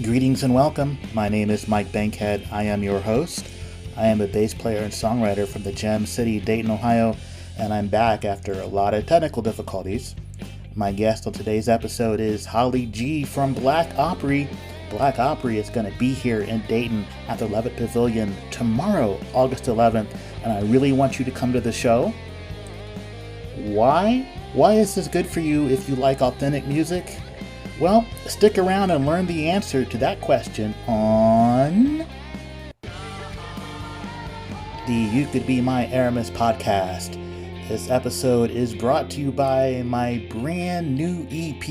Greetings and welcome. My name is Mike Bankhead. I am your host. I am a bass player and songwriter from the Gem City, Dayton, Ohio, and I'm back after a lot of technical difficulties. My guest on today's episode is Holly G from Black Opry. Black Opry is going to be here in Dayton at the Levitt Pavilion tomorrow, August 11th, and I really want you to come to the show. Why? Why is this good for you if you like authentic music? Well, stick around and learn the answer to that question on the You Could Be My Aramis podcast. This episode is brought to you by my brand new EP,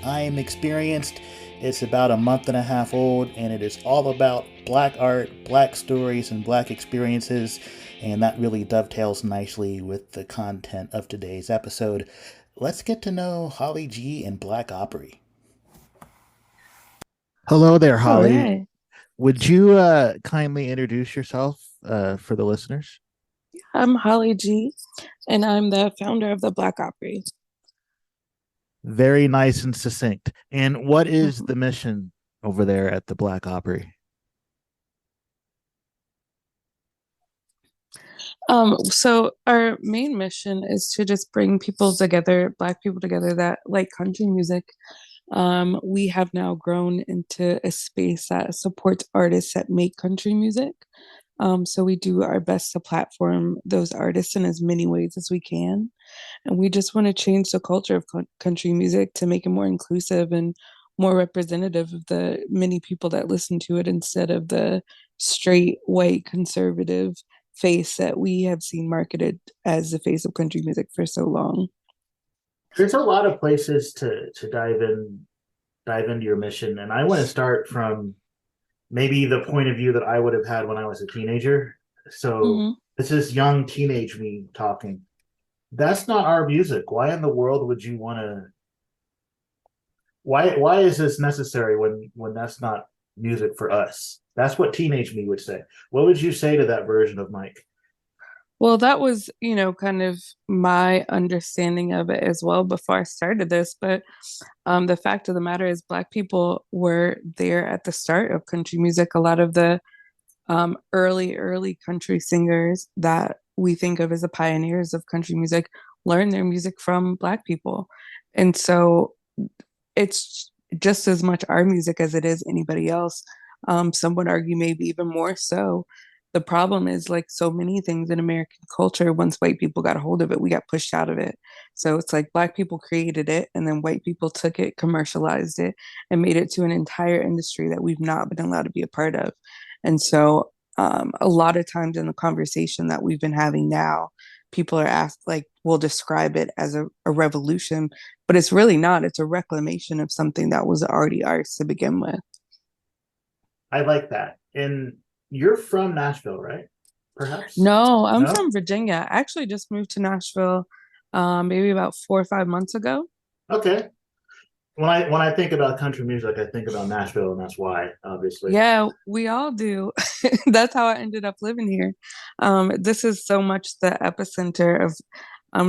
I Am Experienced. It's about a month and a half old, and it is all about Black art, Black stories, and Black experiences, and that really dovetails nicely with the content of today's episode. Let's get to know Holly G and Black Opry. Hello there, Holly. Right. Would you kindly introduce yourself for the listeners? I'm Holly G, and I'm the founder of the Black Opry. Very nice and succinct. And what is the mission over there at the Black Opry? So our main mission is to just bring people together, Black people together that like country music. We have now grown into a space that supports artists that make country music. So we do our best to platform those artists in as many ways as we can. And we just want to change the culture of country music to make it more inclusive and more representative of the many people that listen to it instead of the straight white conservative face that we have seen marketed as the face of country music for so long. There's a lot of places to dive into your mission, and I want to start from maybe the point of view that I would have had when I was a teenager. So this is young teenage me talking. That's not our music. Why in the world would you want to? Why is this necessary when that's not music for us? That's what teenage me would say. What would you say to that version of Mike? Well, that was, kind of my understanding of it as well before I started this. But the fact of the matter is, Black people were there at the start of country music. A lot of the early country singers that we think of as the pioneers of country music learned their music from Black people. And so it's just as much our music as it is anybody else. Some would argue maybe even more so. The problem is, like so many things in American culture, once white people got a hold of it, we got pushed out of it. So it's like Black people created it, and then white people took it, commercialized it, and made it to an entire industry that we've not been allowed to be a part of. And so a lot of times in the conversation that we've been having now, people are asked, like, we'll describe it as a revolution, but it's really not. It's a reclamation of something that was already ours to begin with. I like that. And you're from Nashville, right? Perhaps? No, I'm No? from Virginia. I actually just moved to Nashville maybe about 4 or 5 months ago. Okay. When I think about country music, I think about Nashville, and that's why, obviously. Yeah, we all do. That's how I ended up living here. This is so much the epicenter of,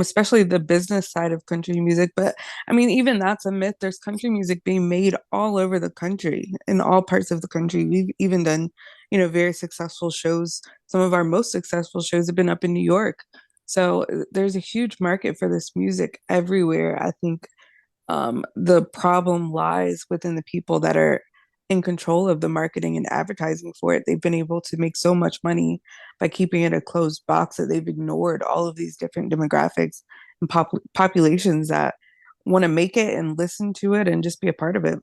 especially the business side of country music. But I mean, even that's a myth. There's country music being made all over the country, in all parts of the country. We've even done, very successful shows. Some of our most successful shows have been up in New York. So there's a huge market for this music everywhere. I think the problem lies within the people that are in control of the marketing and advertising for it. They've been able to make so much money by keeping it a closed box that they've ignored all of these different demographics and populations that want to make it and listen to it and just be a part of it.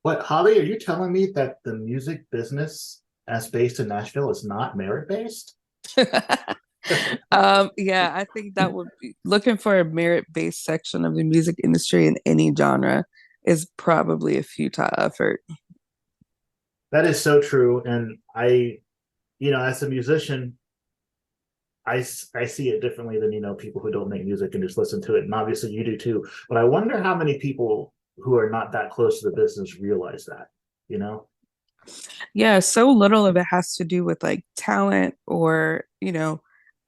What, Holly, are you telling me that the music business as based in Nashville is not merit-based? Yeah, I think that would be looking for a merit-based section of the music industry in any genre is probably a futile effort. That is so true. And as a musician, I see it differently than, people who don't make music and just listen to it. And obviously you do too. But I wonder how many people who are not that close to the business realize that, you know? Yeah, so little of it has to do with like talent or,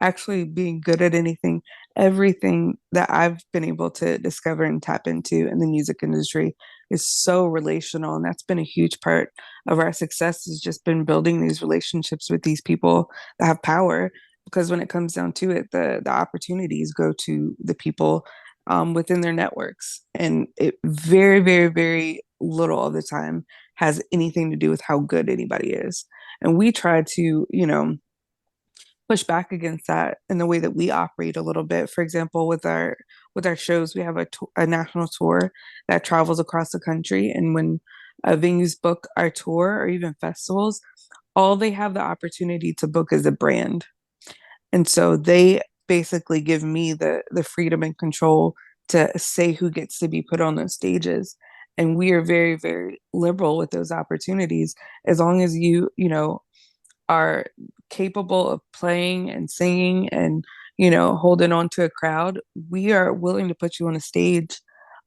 actually being good at anything. Everything that I've been able to discover and tap into in the music industry is so relational. And that's been a huge part of our success has just been building these relationships with these people that have power. Because when it comes down to it, the opportunities go to the people within their networks. And it very, very, very little of the time has anything to do with how good anybody is. And we try to, push back against that in the way that we operate a little bit. For example, with our shows, we have a national tour that travels across the country, and when venues book our tour or even festivals, all they have the opportunity to book is a brand, and so they basically give me the freedom and control to say who gets to be put on those stages. And we are very, very liberal with those opportunities as long as you are capable of playing and singing and holding on to a crowd. We are willing to put you on a stage.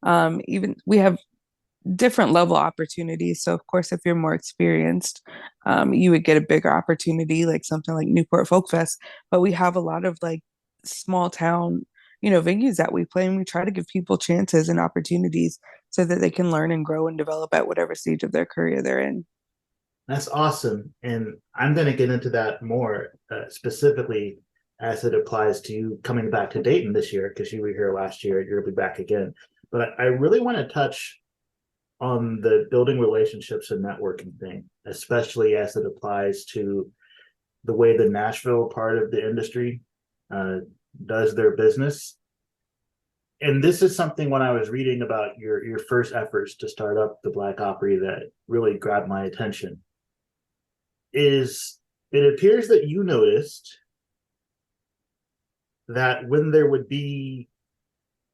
Even we have different level opportunities. So of course, if you're more experienced, you would get a bigger opportunity, like something like Newport Folk Fest. But we have a lot of like small town, venues that we play, and we try to give people chances and opportunities so that they can learn and grow and develop at whatever stage of their career they're in. That's awesome. And I'm going to get into that more specifically as it applies to you coming back to Dayton this year, because you were here last year. You'll be back again. But I really want to touch on the building relationships and networking thing, especially as it applies to the way the Nashville part of the industry uh, does their business. And this is something when I was reading about your first efforts to start up the Black Opry that really grabbed my attention. Is it appears that you noticed that when there would be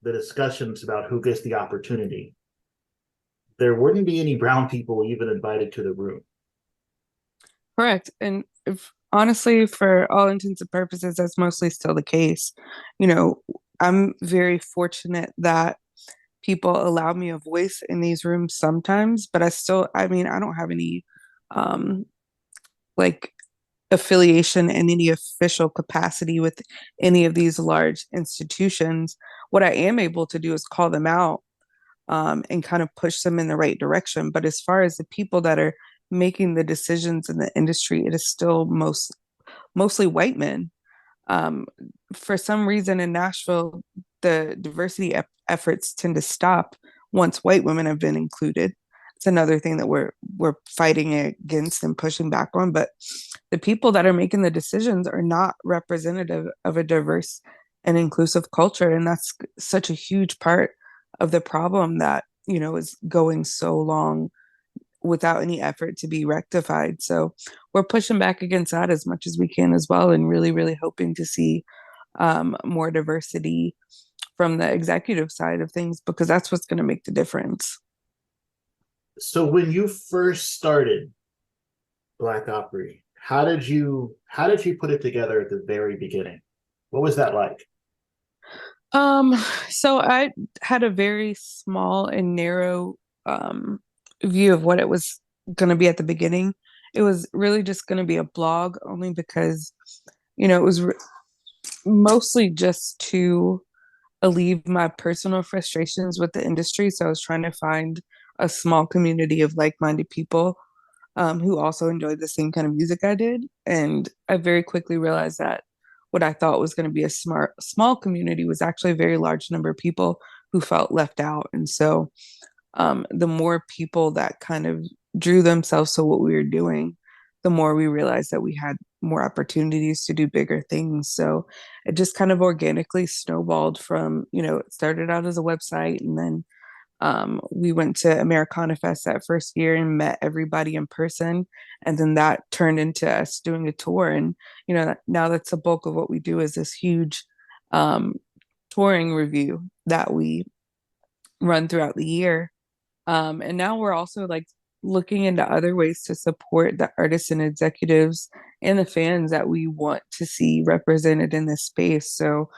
the discussions about who gets the opportunity, there wouldn't be any brown people even invited to the room. Correct. And if, honestly, for all intents and purposes, that's mostly still the case. You know, I'm very fortunate that people allow me a voice in these rooms sometimes, but I mean, I don't have any um like affiliation in any official capacity with any of these large institutions. What I am able to do is call them out and kind of push them in the right direction. But as far as the people that are making the decisions in the industry, it is still mostly white men. Um, for some reason in Nashville, the diversity efforts tend to stop once white women have been included. It's another thing that we're fighting against and pushing back on. But the people that are making the decisions are not representative of a diverse and inclusive culture, and that's such a huge part of the problem that is going so long without any effort to be rectified. So we're pushing back against that as much as we can as well, and really, really hoping to see more diversity from the executive side of things because that's what's going to make the difference. So when you first started Black Opry, how did you put it together at the very beginning? What was that like? Um, so I had a very small and narrow um, view of what it was going to be at the beginning. It was really just going to be a blog, only because, it was mostly just to alleviate my personal frustrations with the industry. So I was trying to find a small community of like-minded people who also enjoyed the same kind of music I did. And I very quickly realized that what I thought was going to be a small community was actually a very large number of people who felt left out. And so the more people that kind of drew themselves to what we were doing, the more we realized that we had more opportunities to do bigger things. So it just kind of organically snowballed from, it started out as a website, and then we went to Americana Fest that first year and met everybody in person. And then that turned into us doing a tour. And, now that's the bulk of what we do is this huge um, touring review that we run throughout the year. And now we're also like looking into other ways to support the artists and executives and the fans that we want to see represented in this space. So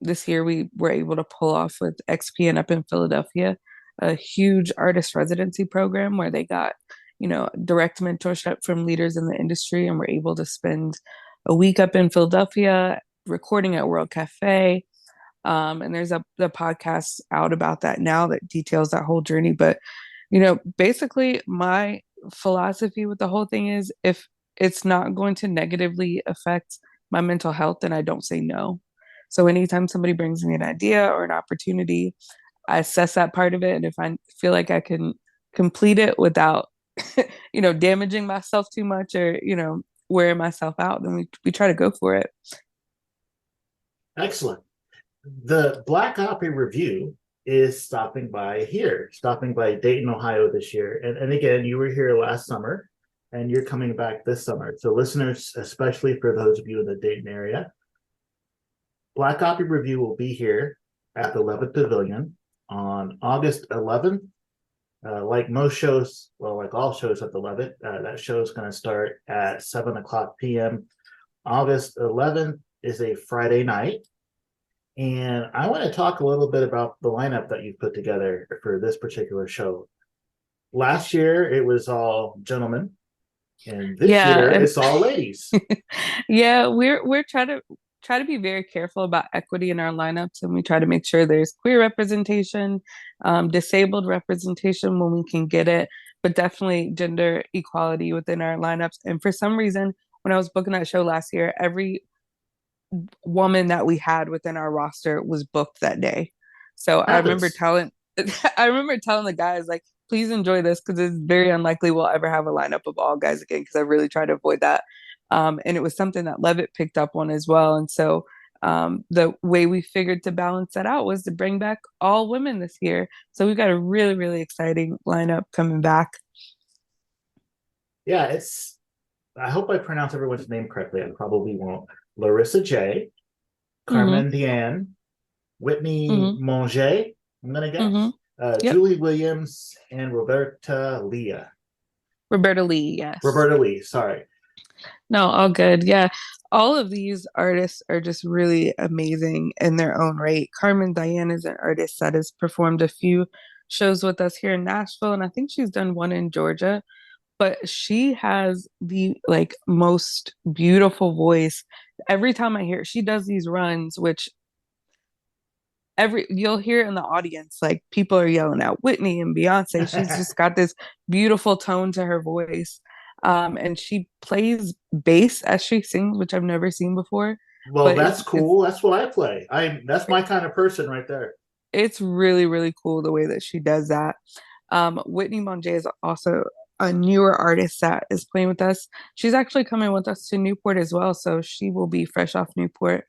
this year we were able to pull off with XPN up in Philadelphia a huge artist residency program where they got, direct mentorship from leaders in the industry and were able to spend a week up in Philadelphia recording at World Cafe, And there's the podcast out about that now that details that whole journey. But, basically my philosophy with the whole thing is if it's not going to negatively affect my mental health, then I don't say no. So anytime somebody brings me an idea or an opportunity, I assess that part of it. And if I feel like I can complete it without, damaging myself too much or, wearing myself out, then we try to go for it. Excellent. The Black Opry Review is stopping by Dayton, Ohio this year. And again, you were here last summer and you're coming back this summer. So, listeners, especially for those of you in the Dayton area, Black Opry Review will be here at the Levitt Pavilion on August 11th. Like most shows, well, like all shows at the Levitt, that show is going to start at 7 o'clock p.m. August 11th is a Friday night. And I want to talk a little bit about the lineup that you put together for this particular show. Last year, it was all gentlemen, and this Yeah, year, and it's all ladies. yeah, we're try to be very careful about equity in our lineups, and we try to make sure there's queer representation, disabled representation when we can get it, but definitely gender equality within our lineups. And for some reason, when I was booking that show last year, every woman that we had within our roster was booked that day. So I remember Happens. telling I remember telling the guys like, please enjoy this because it's very unlikely we'll ever have a lineup of all guys again because I really try to avoid that. And it was something that Levitt picked up on as well. And so the way we figured to balance that out was to bring back all women this year. So we've got a really, really exciting lineup coming back. Yeah, I hope I pronounce everyone's name correctly. I probably won't. Larissa J, Mm-hmm, Carmen Diane, Whitney mm-hmm, Monge, I'm going to mm-hmm. guess, Yep. Julie Williams, and Roberta Leah. Roberta Lee, yes. Roberta Lee, sorry. No, all good. Yeah. All of these artists are just really amazing in their own right. Carmen Diane is an artist that has performed a few shows with us here in Nashville, and I think she's done one in Georgia. But she has the like most beautiful voice. Every time I hear she does these runs, which every you'll hear in the audience, like people are yelling out Whitney and Beyonce. She's just got this beautiful tone to her voice. And she plays bass as she sings, which I've never seen before. Well, But that's it's cool. That's what I play. That's my kind of person right there. it's really, really cool the way that she does that. Whitney Monge is also a newer artist that is playing with us. She's actually coming with us to Newport as well, so she will be fresh off Newport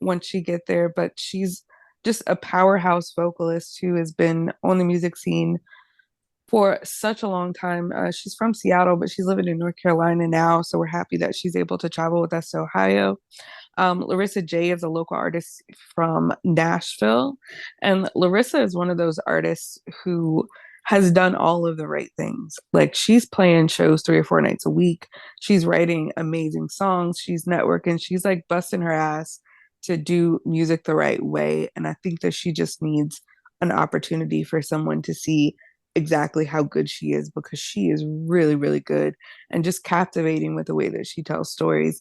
once she get there. But she's just a powerhouse vocalist who has been on the music scene for such a long time. She's from Seattle, but she's living in North Carolina now, so we're happy that she's able to travel with us to Ohio. Larissa J is a local artist from Nashville. And Larissa is one of those artists who has done all of the right things. Like she's playing shows 3 or 4 nights a week. She's writing amazing songs. She's networking. She's like busting her ass to do music the right way. And I think that she just needs an opportunity for someone to see exactly how good she is because she is really, really good and just captivating with the way that she tells stories.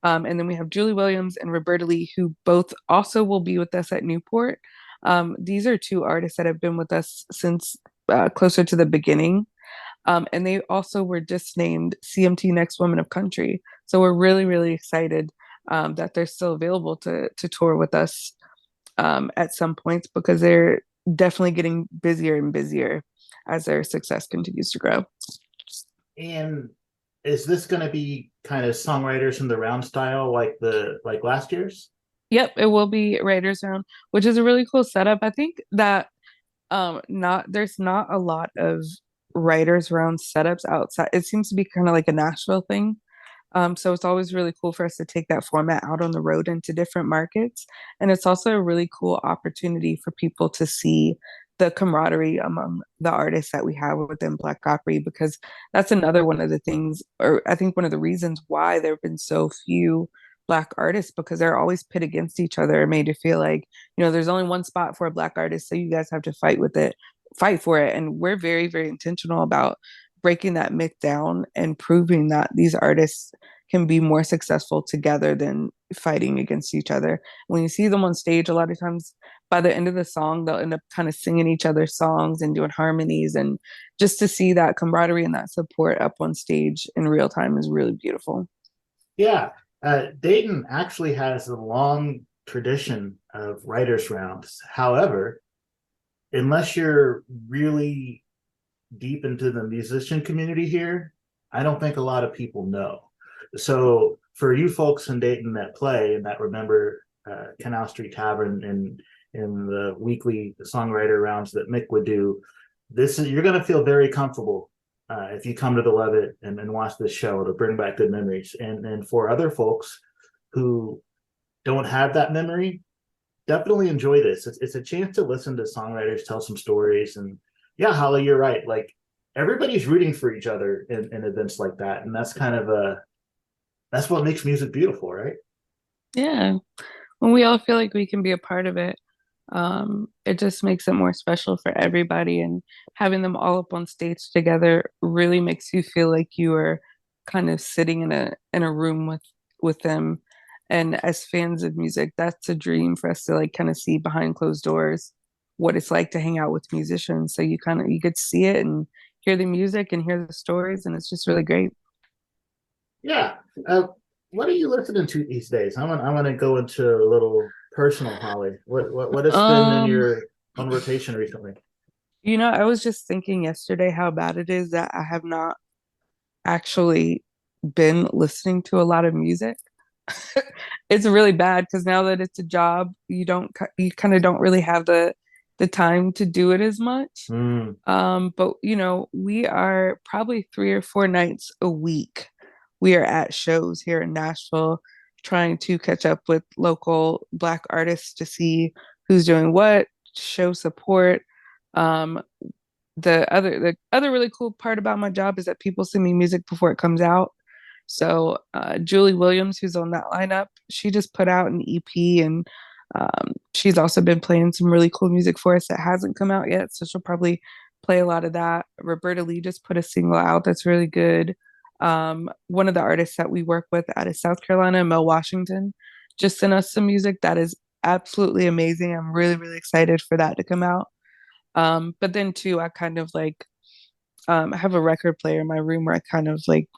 And then we have Julie Williams and Roberta Lee, who both also will be with us at Newport. These are two artists that have been with us since closer to the beginning. And they also were just named CMT Next Women of Country. So we're really, really excited that they're still available to tour with us at some points because they're definitely getting busier and busier as their success continues to grow. And is this going to be kind of songwriters in the round style like last year's? Yep, it will be Writers Round, which is a really cool setup. I think that not there's not a lot of Writers Round setups outside. It seems to be kind of like a Nashville thing. So it's always really cool for us to take that format out on the road into different markets. And it's also a really cool opportunity for people to see the camaraderie among the artists that we have within Black Opry, because that's another one of the things, or I think one of the reasons why there have been so few Black artists, because they're always pit against each other, made to feel like, there's only one spot for a Black artist, so you guys have to fight for it. And we're very, very intentional about breaking that myth down and proving that these artists can be more successful together than fighting against each other. When you see them on stage, a lot of times by the end of the song, they'll end up kind of singing each other's songs and doing harmonies. And just to see that camaraderie and that support up on stage in real time is really beautiful. Yeah, Dayton actually has a long tradition of writers' rounds. However, unless you're really deep into the musician community here, I don't think a lot of people know. So for you folks in Dayton that play and that remember Canal Street Tavern and in the weekly songwriter rounds that Mick would do, this is you're going to feel very comfortable if you come to the Levitt and watch this show. It'll bring back good memories. And for other folks who don't have that memory, definitely enjoy this. It's a chance to listen to songwriters tell some stories. And yeah, Holly, you're right. Like everybody's rooting for each other in events like that. And that's kind of that's what makes music beautiful, right? Yeah. When we all feel like we can be a part of it, it just makes it more special for everybody. And having them all up on stage together really makes you feel like you are kind of sitting in a room with them. And as fans of music, that's a dream for us to like kind of see behind closed doors what it's like to hang out with musicians. So you get to see it and hear the music and hear the stories, and it's just really great. Yeah. What are you listening to these days? I'm gonna go into a little personal, Holly. What has been in Um, your on rotation recently? I was just thinking yesterday how bad it is that I have not actually been listening to a lot of music. It's really bad because now that it's a job, you kind of don't really have the time to do it as much. Mm, But we are probably 3 or 4 nights a week. We are at shows here in Nashville, trying to catch up with local Black artists to see who's doing what, show support. Um, the other really cool part about my job is that people send me music before it comes out. So Julie Williams, who's on that lineup, she just put out an EP, and she's also been playing some really cool music for us that hasn't come out yet. So she'll probably play a lot of that. Roberta Lee just put a single out that's really good. One of the artists that we work with out of South Carolina, Mel Washington, just sent us some music that is absolutely amazing. I'm really, really excited for that to come out. But then too, I kind of like I have a record player in my room where I kind of like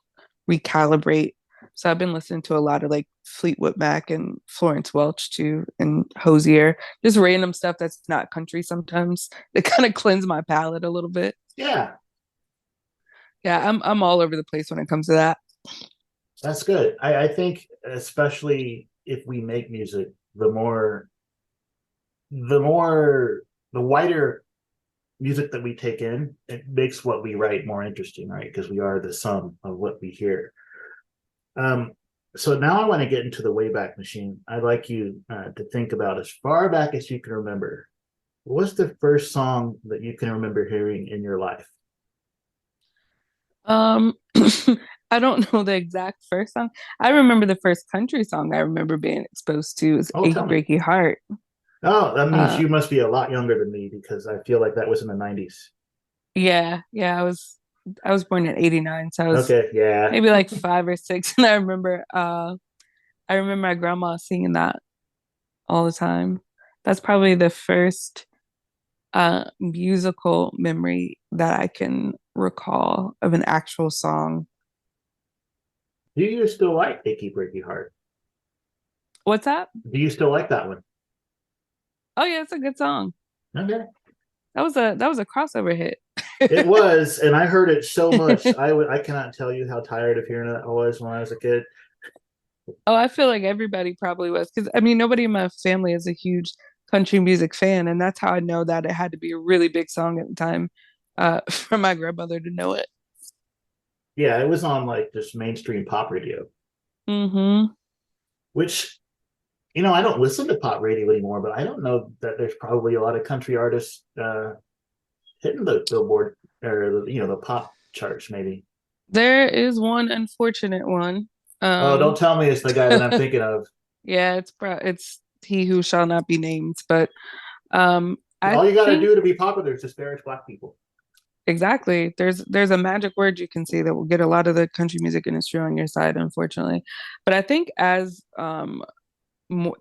recalibrate. So I've been listening to a lot of like Fleetwood Mac and Florence Welch too, and Hosier, just random stuff that's not country sometimes. They kind of cleanse my palate a little bit. yeah, Yeah, I'm all over the place when it comes to that. that's good. I think especially if we make music, the more the wider music that we take in, it makes what we write more interesting, right? Because we are the sum of what we hear. Um, so now I want to get into the Wayback Machine. I'd like you to think about as far back as you can remember. What's the first song that you can remember hearing in your life? Um, I don't know the exact first song. I remember the first country song I remember being exposed to is Oh, tell "Achy me. Breaky Heart." Oh, that means Uh, you must be a lot younger than me because I feel like that was in the 90s. yeah, yeah, I was born in '89, so I was Okay, yeah. maybe like 5 or 6, and I remember my grandma singing that all the time. That's probably the first musical memory that I can recall of an actual song. Do you still like Achy Breaky Heart? What's that? Do you still like that one? Oh yeah, it's a good song. Okay. That was a crossover hit. It was, and I heard it so much. I cannot tell you how tired of hearing it I was when I was a kid. Oh, I feel like everybody probably was because I mean nobody in my family is a huge country music fan, and that's how I know that it had to be a really big song at the time for my grandmother to know it. Yeah, it was on like just mainstream pop radio, Mm-hmm. which I don't listen to pop radio anymore, but I don't know that there's probably a lot of country artists hitting the billboard or the pop charts maybe. There is one unfortunate one. Oh, don't Um, tell me it's the guy that I'm thinking of. yeah, it's he who shall not be named, but I All you got to think do to be popular is disparage black people. exactly. There's a magic word you can say that will get a lot of the country music industry on your side, unfortunately. But I think as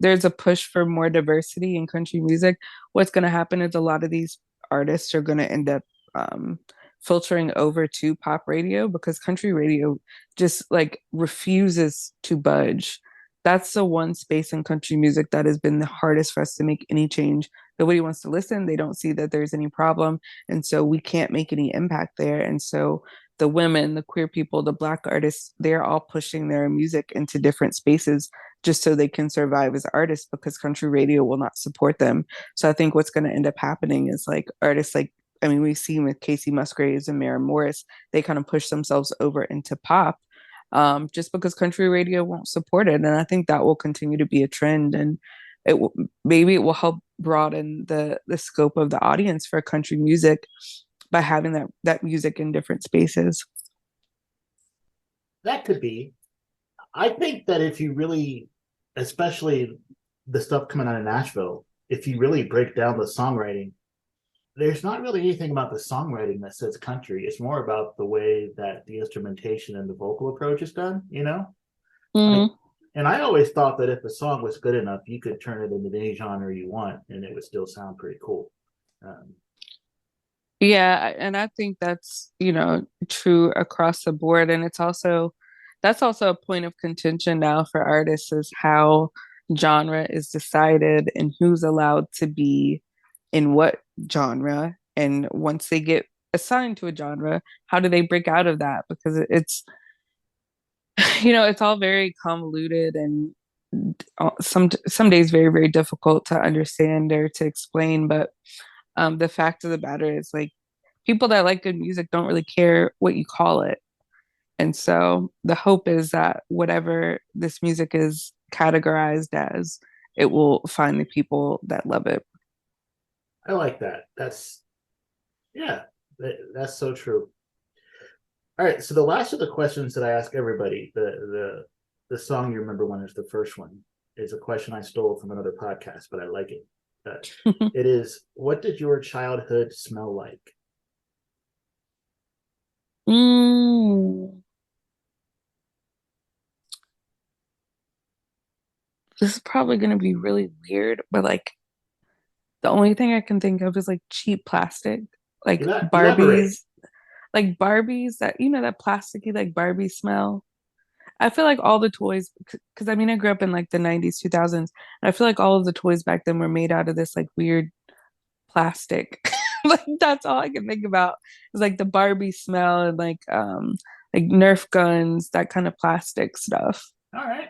there's a push for more diversity in country music, what's going to happen is a lot of these artists are going to end up um, filtering over to pop radio because country radio just like refuses to budge. That's the one space in country music that has been the hardest for us to make any change. Nobody wants to listen. They don't see that there's any problem. And so we can't make any impact there. And so the women, the queer people, the Black artists, they're all pushing their music into different spaces just so they can survive as artists because country radio will not support them. So I think what's going to end up happening is like artists like, I mean, we've seen with Casey Musgraves and Maren Morris, they kind of push themselves over into pop just because country radio won't support it. And I think that will continue to be a trend. And maybe it will help broaden the scope of the audience for country music by having that music in different spaces. That could be. I think that if you really, especially the stuff coming out of Nashville, if you really break down the songwriting, there's not really anything about the songwriting that says country. It's more about the way that the instrumentation and the vocal approach is done, you know? Like, Mm. and I always thought that if a song was good enough, you could turn it into any genre you want and it would still sound pretty cool. Um, Yeah, and I think that's, true across the board. And that's also a point of contention now for artists is how genre is decided and who's allowed to be in what genre. And once they get assigned to a genre, how do they break out of that? Because it's all very convoluted and some days very, very difficult to understand or to explain. But the fact of the matter is like people that like good music don't really care what you call it. And so the hope is that whatever this music is categorized as, it will find the people that love it. I like that. Yeah, that's so true. All right, so the last of the questions that I ask everybody, the song you remember one is the first one, is a question I stole from another podcast, but I like it. It is, what did your childhood smell like? Mm, this is probably going to be really weird, but like the only thing I can think of is like cheap plastic, like Elaborate. Barbies that, that plasticky like Barbie smell. I feel like all the toys, because I mean, I grew up in like the 90s, 2000s, and I feel like all of the toys back then were made out of this like weird plastic. Like that's all I can think about is like the Barbie smell and like Nerf guns, that kind of plastic stuff. All right.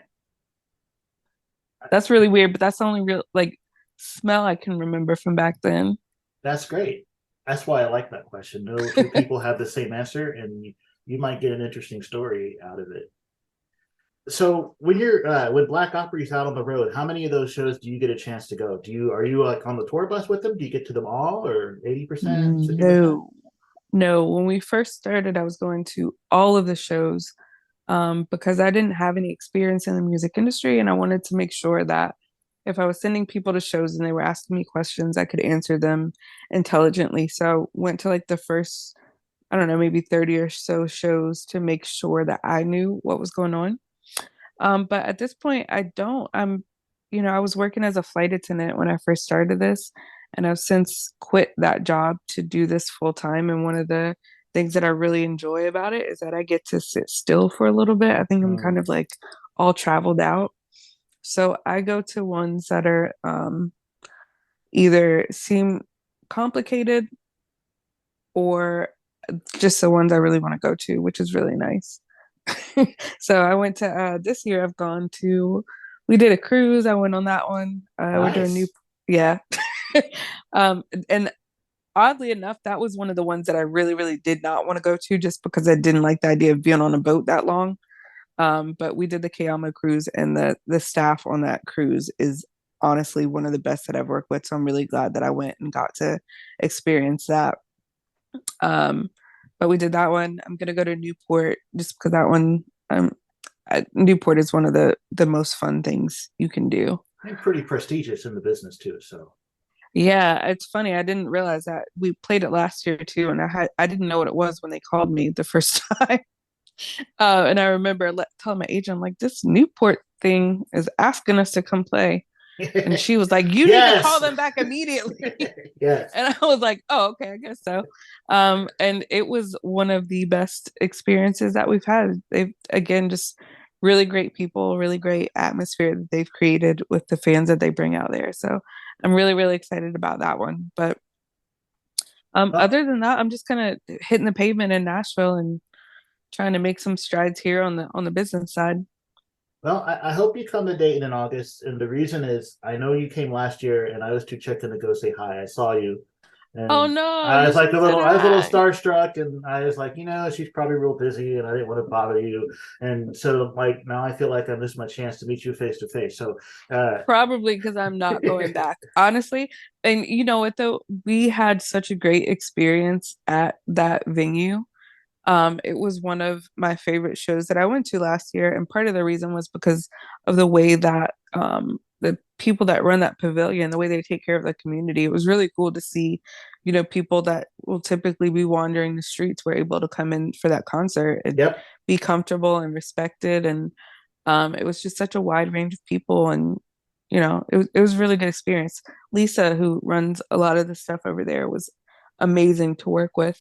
That's really weird, but that's the only real like smell I can remember from back then. That's great. That's why I like that question. No two people have the same answer, and you might get an interesting story out of it. So when Black Opry's out on the road, how many of those shows do you get a chance to go? Are you like on the tour bus with them? Do you get to them all, or 80%, 60%? No, no. When we first started, I was going to all of the shows because I didn't have any experience in the music industry, and I wanted to make sure that if I was sending people to shows and they were asking me questions, I could answer them intelligently. So I went to like the first, I don't know, maybe 30 or so shows to make sure that I knew what was going on. But at this point, I don't. I was working as a flight attendant when I first started this, and I've since quit that job to do this full time. And one of the things that I really enjoy about it is that I get to sit still for a little bit. I think I'm kind Um, of like all traveled out. So I go to ones that are either seem complicated or just the ones I really want to go to, which is really nice. So I went to this year I've gone to we did a cruise. I went on that one. We're doing new nice. yeah. And oddly enough, that was one of the ones that I really, really did not want to go to just because I didn't like the idea of being on a boat that long. But we did the Kayama cruise and the staff on that cruise is honestly one of the best that I've worked with. So I'm really glad that I went and got to experience that. Um, but we did that one. I'm gonna go to Newport just because that one, Newport is one of the most fun things you can do. And pretty prestigious in the business too. So Yeah, it's funny. I didn't realize that we played it last year too, and I didn't know what it was when they called me the first time. And I remember telling my agent, I'm like, this Newport thing is asking us to come play. And she was like, you need to call Yes. them back immediately. Yes. And I was like, oh, okay, I guess so. And it was one of the best experiences that we've had. They've, again, just really great people, really great atmosphere that they've created with the fans that they bring out there. So I'm really, really excited about that one. But Well, other than that, I'm just kind of hitting the pavement in Nashville and trying to make some strides here on the business side. I hope you come to Dayton in August, and the reason is I know you came last year, and I was too chicken to go say hi. I saw you, Oh and no, I you was should like have said I was a little hi. starstruck, and I was like, she's probably real busy, and I didn't want to bother you, and so like now I feel like I missed my chance to meet you face to face. So, Probably because I'm not going back, honestly. And you know what though? We had such a great experience at that venue. It was one of my favorite shows that I went to last year, and part of the reason was because of the way that the people that run that pavilion, the way they take care of the community. It was really cool to see, people that will typically be wandering the streets were able to come in for that concert and yep, be comfortable and respected. And it was just such a wide range of people, and it was a really good experience. Lisa, who runs a lot of the stuff over there, was amazing to work with.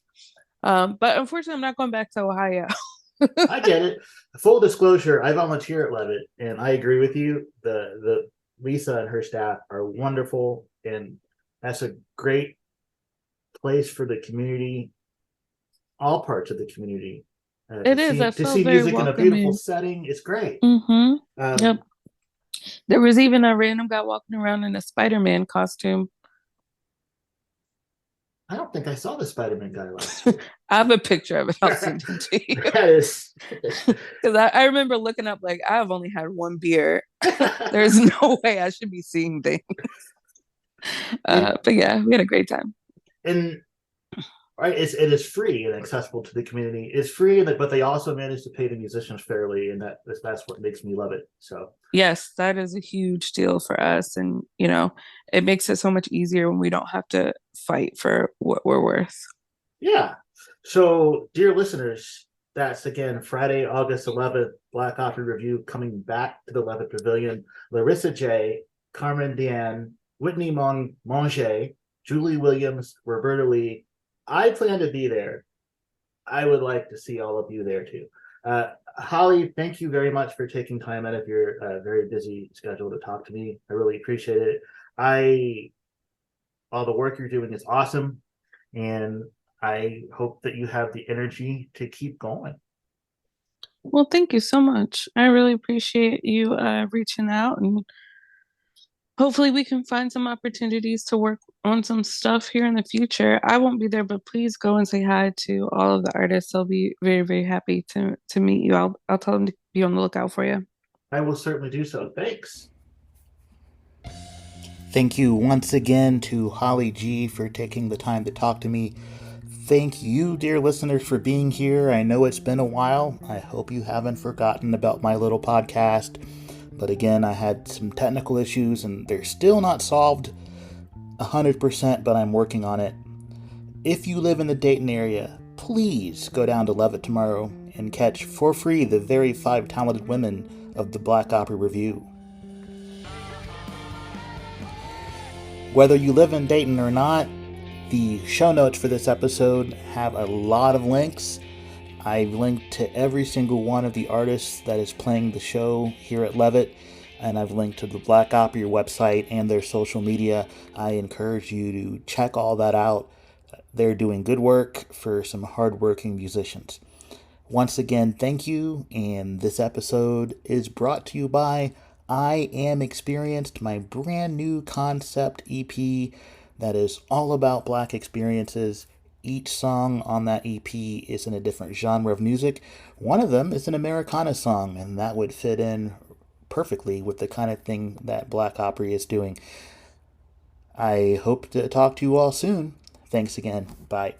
But unfortunately, I'm not going back to Ohio. I get it. Full disclosure, I volunteer at Levitt, and I agree with you. The Lisa and her staff are wonderful, and that's a great place for the community, all parts of the community, It is. I to felt see very music in a beautiful welcoming. setting. It's great. Mm-hmm. Yep. Um, There was even a random guy walking around in a Spider-Man costume. I don't think I saw the Spider-Man guy last year. I have a picture of it. I'll send it to you. That is. Because I remember looking up, like, I've only had one beer. There's no way I should be seeing things. it, But yeah, we had a great time. and right, it is free and accessible to the community. It's free, but they also manage to pay the musicians fairly, and that's what makes me love it. So Yes, that is a huge deal for us. And, it makes it so much easier when we don't have to fight for what we're worth. yeah. So, dear listeners, that's again Friday, August 11th, Black Opry Review coming back to the Levitt Pavilion. Larissa J, Carmen Diane, Whitney Monge, Julie Williams, Roberta Lee. I plan to be there. I would like to see all of you there too. Holly, thank you very much for taking time out of your very busy schedule to talk to me. I really appreciate it. I all the work you're doing is awesome, and I hope that you have the energy to keep going. Well, thank you so much. I really appreciate you reaching out, and hopefully we can find some opportunities to work on some stuff here in the future. I won't be there, but please go and say hi to all of the artists. They'll be very, very happy to meet you. I'll tell them to be on the lookout for you. I will certainly do so. Thanks. Thank you once again to Holly G for taking the time to talk to me. Thank you, dear listeners, for being here. I know it's been a while. I hope you haven't forgotten about my little podcast. But again, I had some technical issues and they're still not solved 100%, but I'm working on it. If you live in the Dayton area, please go down to Levitt tomorrow and catch for free the very 5 talented women of the Black Opry Review. Whether you live in Dayton or not, the show notes for this episode have a lot of links. I've linked to every single one of the artists that is playing the show here at Levitt, and I've linked to the Black Opry website and their social media. I encourage you to check all that out. They're doing good work for some hardworking musicians. Once again, thank you, and this episode is brought to you by I Am Experienced, my brand new concept EP that is all about black experiences. Each song on that EP is in a different genre of music. One of them is an Americana song, and that would fit in perfectly with the kind of thing that Black Opry is doing. I hope to talk to you all soon. Thanks again. Bye.